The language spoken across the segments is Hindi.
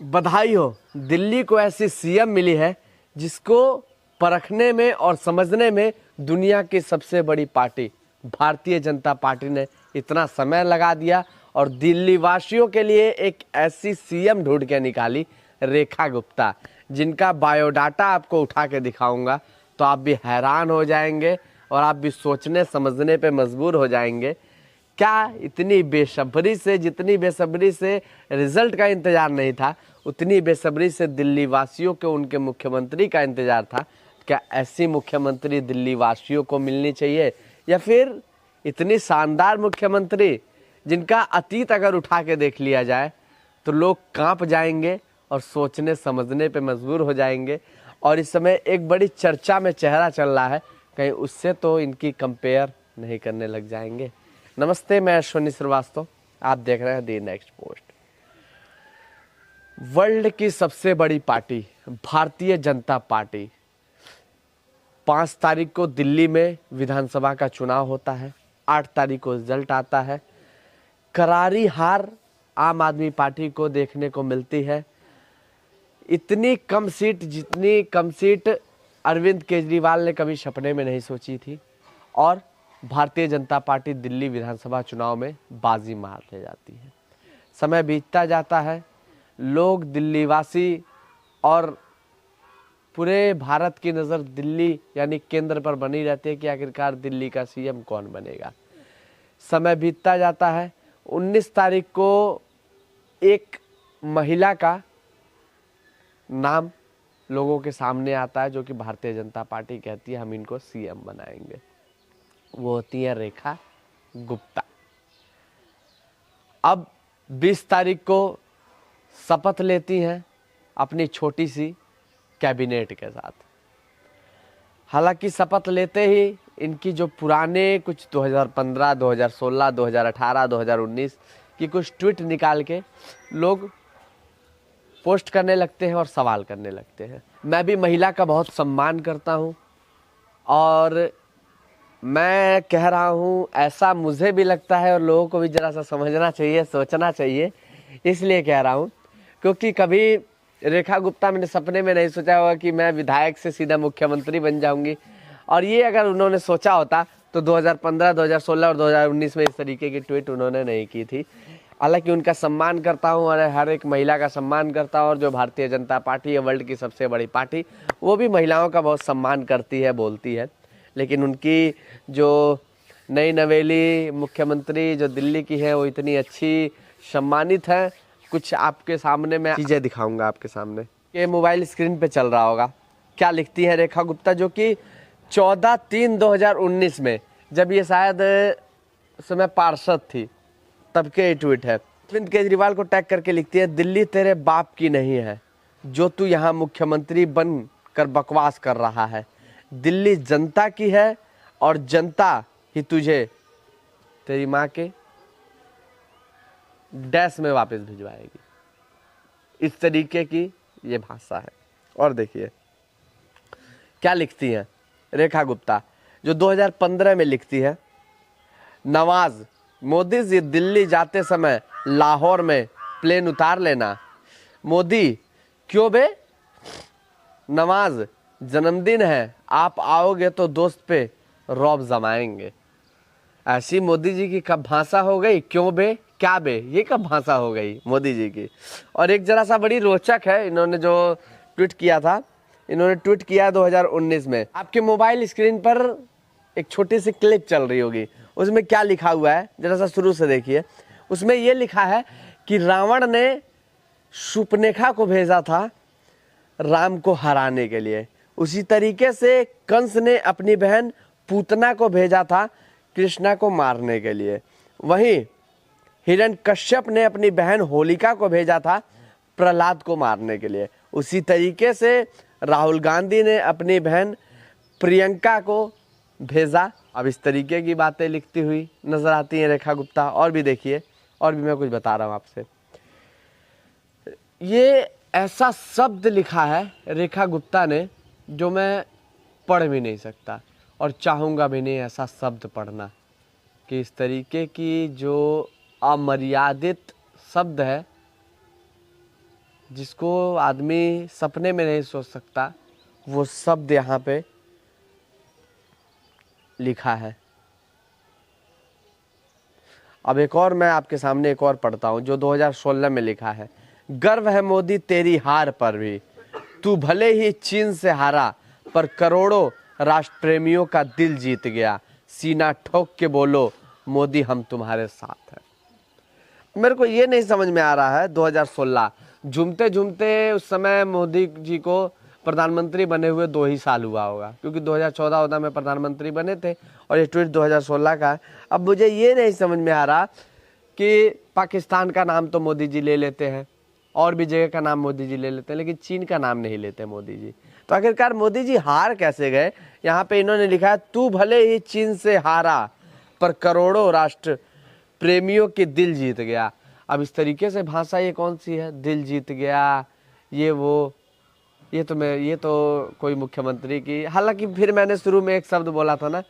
बधाई हो, दिल्ली को ऐसी सीएम मिली है जिसको परखने में और समझने में दुनिया की सबसे बड़ी पार्टी भारतीय जनता पार्टी ने इतना समय लगा दिया और दिल्ली वासियों के लिए एक ऐसी सीएम ढूंढ के निकाली, रेखा गुप्ता, जिनका बायोडाटा आपको उठा के दिखाऊंगा तो आप भी हैरान हो जाएंगे और आप भी सोचने समझने पे मजबूर हो जाएंगे। क्या इतनी बेसब्री से, जितनी बेसब्री से रिजल्ट का इंतजार नहीं था, उतनी बेसब्री से दिल्ली वासियों को उनके मुख्यमंत्री का इंतजार था। क्या ऐसी मुख्यमंत्री दिल्ली वासियों को मिलनी चाहिए, या फिर इतनी शानदार मुख्यमंत्री जिनका अतीत अगर उठा के देख लिया जाए तो लोग कांप जाएंगे और सोचने समझने पे मजबूर हो जाएंगे। और इस समय एक बड़ी चर्चा में चेहरा चल रहा है, कहीं उससे तो इनकी कंपेयर नहीं करने लग जाएंगे। नमस्ते, मैं अश्विनी श्रीवास्तव, आप देख रहे हैं दी नेक्स्ट पोस्ट। वर्ल्ड की सबसे बड़ी पार्टी भारतीय जनता पार्टी, 5 तारीख को दिल्ली में विधानसभा का चुनाव होता है, 8 तारीख को रिजल्ट आता है। करारी हार आम आदमी पार्टी को देखने को मिलती है। इतनी कम सीट, जितनी कम सीट अरविंद केजरीवाल ने कभी सपने में नहीं सोची थी, और भारतीय जनता पार्टी दिल्ली विधानसभा चुनाव में बाजी मार ले जाती है। समय बीतता जाता है, लोग, दिल्ली वासी और पूरे भारत की नज़र दिल्ली यानी केंद्र पर बनी रहती है कि आखिरकार दिल्ली का सीएम कौन बनेगा। समय बीतता जाता है। 19 तारीख को एक महिला का नाम लोगों के सामने आता है, जो कि भारतीय जनता पार्टी कहती है हम इनको सीएम बनाएंगे। वो होती है रेखा गुप्ता। अब 20 तारीख को शपथ लेती हैं अपनी छोटी सी कैबिनेट के साथ। हालांकि शपथ लेते ही इनकी जो पुराने कुछ 2015, 2016, 2018, 2019 की कुछ ट्वीट निकाल के लोग पोस्ट करने लगते हैं और सवाल करने लगते हैं। मैं भी महिला का बहुत सम्मान करता हूं और मैं कह रहा हूं, ऐसा मुझे भी लगता है और लोगों को भी जरा सा समझना चाहिए, सोचना चाहिए। इसलिए कह रहा हूं क्योंकि कभी रेखा गुप्ता मैंने सपने में नहीं सोचा होगा कि मैं विधायक से सीधा मुख्यमंत्री बन जाऊंगी। और ये अगर उन्होंने सोचा होता तो 2015, 2016 और 2019 में इस तरीके की ट्वीट उन्होंने नहीं की थी। हालांकि उनका सम्मान करता हूं और हर एक महिला का सम्मान करता हूं, और जो भारतीय जनता पार्टी है वर्ल्ड की सबसे बड़ी पार्टी, वो भी महिलाओं का बहुत सम्मान करती है, बोलती है। लेकिन उनकी जो नई नवेली मुख्यमंत्री जो दिल्ली की है वो इतनी अच्छी, सम्मानित है। कुछ आपके सामने मैं चीज़ें दिखाऊंगा आपके सामने, ये मोबाइल स्क्रीन पे चल रहा होगा। क्या लिखती है रेखा गुप्ता, जो कि 14/3/2019 में, जब ये शायद समय पार्षद थी, तब के ट्वीट है। अरविंद केजरीवाल को टैग करके लिखती है, दिल्ली तेरे बाप की नहीं है जो तू यहाँ मुख्यमंत्री बन कर बकवास कर रहा है। दिल्ली जनता की है और जनता ही तुझे तेरी माँ के डैश में वापस भिजवाएगी। इस तरीके की ये भाषा है। और देखिए क्या लिखती है रेखा गुप्ता, जो 2015 में लिखती है, नवाज, मोदी जी दिल्ली जाते समय लाहौर में प्लेन उतार लेना। मोदी, क्यों बे? नवाज, जन्मदिन है, आप आओगे तो दोस्त पे रौब जमाएंगे। ऐसी मोदी जी की कब भाषा हो गई, क्यों बे, क्या बे, ये कब भाषा हो गई मोदी जी की। और एक जरा सा बड़ी रोचक है, इन्होंने जो ट्वीट किया था, इन्होंने ट्वीट किया 2019 में। आपके मोबाइल स्क्रीन पर एक छोटी सी क्लिप चल रही होगी, उसमें क्या लिखा हुआ है जरा सा शुरू से देखिए। उसमें ये लिखा है कि रावण ने शूर्पणखा को भेजा था राम को हराने के लिए, उसी तरीके से कंस ने अपनी बहन पूतना को भेजा था कृष्णा को मारने के लिए। वहीं हिरण्यकश्यप ने अपनी बहन होलिका को भेजा था प्रहलाद को मारने के लिए। उसी तरीके से राहुल गांधी ने अपनी बहन प्रियंका को भेजा। अब इस तरीके की बातें लिखती हुई नजर आती हैं रेखा गुप्ता। और भी देखिए, और भी मैं कुछ बता रहा हूं आपसे। ये ऐसा शब्द लिखा है रेखा गुप्ता ने जो मैं पढ़ भी नहीं सकता और चाहूँगा भी नहीं ऐसा शब्द पढ़ना, कि इस तरीके की जो अमर्यादित शब्द है जिसको आदमी सपने में नहीं सोच सकता, वो शब्द यहाँ पे लिखा है। अब एक और मैं आपके सामने एक और पढ़ता हूँ जो 2016 में लिखा है। गर्व है मोदी तेरी हार पर भी, तू भले ही चीन से हारा पर करोड़ों राष्ट्र प्रेमियों का दिल जीत गया, सीना ठोक के बोलो मोदी हम तुम्हारे साथ हैं। मेरे को ये नहीं समझ में आ रहा है 2016 झूमते झूमते उस समय मोदी जी को प्रधानमंत्री बने हुए 2 ही साल हुआ होगा, क्योंकि 2014 में प्रधानमंत्री बने थे और ये ट्वीट 2016 का है। अब मुझे ये नहीं समझ में आ रहा कि पाकिस्तान का नाम तो मोदी जी ले लेते हैं और भी जगह का नाम मोदी जी ले लेते हैं, लेकिन चीन का नाम नहीं लेते मोदी जी। तो आखिरकार मोदी जी हार कैसे गए? यहाँ पे इन्होंने लिखा है तू भले ही चीन से हारा पर करोड़ों राष्ट्र प्रेमियों के दिल जीत गया। अब इस तरीके से भाषा ये कौन सी है? दिल जीत गया, ये वो, ये तो कोई मुख्यमंत्री की। हालांकि फिर मैंने शुरू में एक शब्द बोला था ना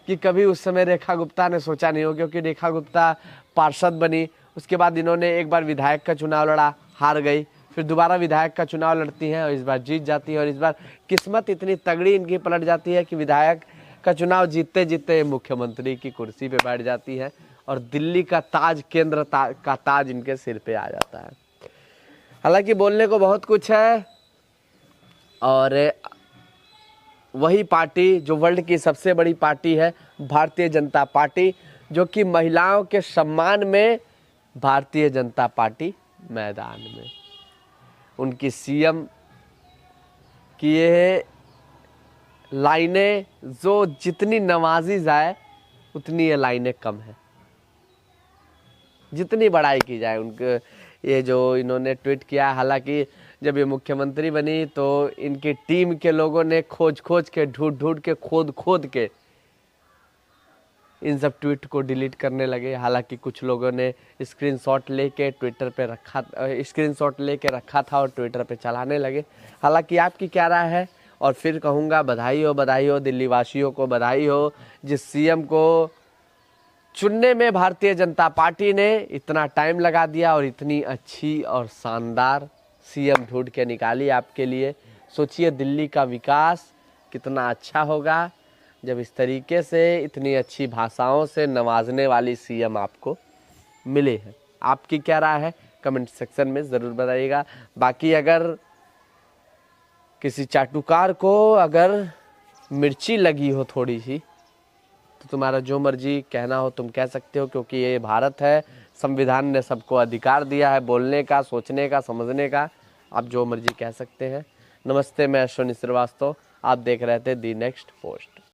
कि कभी उस समय रेखा गुप्ता ने सोचा नहीं हो, क्योंकि रेखा गुप्ता पार्षद बनी, उसके बाद इन्होंने एक बार विधायक का चुनाव लड़ा, हार गई, फिर दोबारा विधायक का चुनाव लड़ती हैं और इस बार जीत जाती है। और इस बार किस्मत इतनी तगड़ी इनकी पलट जाती है कि विधायक का चुनाव जीतते जीतते मुख्यमंत्री की कुर्सी पे बैठ जाती है और दिल्ली का ताज, केंद्र का ताज इनके सिर पे आ जाता है। हालांकि बोलने को बहुत कुछ है, और वही पार्टी जो वर्ल्ड की सबसे बड़ी पार्टी है भारतीय जनता पार्टी, जो कि महिलाओं के सम्मान में भारतीय जनता पार्टी मैदान में, उनकी सीएम की ये लाइनें जो जितनी नवाजी जाए उतनी ये लाइनें कम है, जितनी बड़ाई की जाए उनके। ये जो इन्होंने ट्वीट किया, हालांकि जब ये मुख्यमंत्री बनी तो इनकी टीम के लोगों ने खोज के, ढूंढ के, खोद के इन सब ट्वीट को डिलीट करने लगे। हालांकि कुछ लोगों ने स्क्रीनशॉट लेके ट्विटर पे रखा था और ट्विटर पे चलाने लगे। हालांकि आपकी क्या राय है? और फिर कहूँगा बधाई हो दिल्ली वासियों को, बधाई हो जिस सीएम को चुनने में भारतीय जनता पार्टी ने इतना टाइम लगा दिया और इतनी अच्छी और शानदार सीएम ढूंढ के निकाली आपके लिए। सोचिए दिल्ली का विकास कितना अच्छा होगा जब इस तरीके से इतनी अच्छी भाषाओं से नवाजने वाली सीएम आपको मिले हैं। आपकी क्या राय है? कमेंट सेक्शन में ज़रूर बताइएगा। बाकी अगर किसी चाटुकार को अगर मिर्ची लगी हो थोड़ी सी, तो तुम्हारा जो मर्जी कहना हो तुम कह सकते हो, क्योंकि ये भारत है, संविधान ने सबको अधिकार दिया है बोलने का, सोचने का, समझने का। आप जो मर्जी कह सकते हैं। नमस्ते, मैं अश्विनी श्रीवास्तव, आप देख रहे थे दी नेक्स्ट पोस्ट।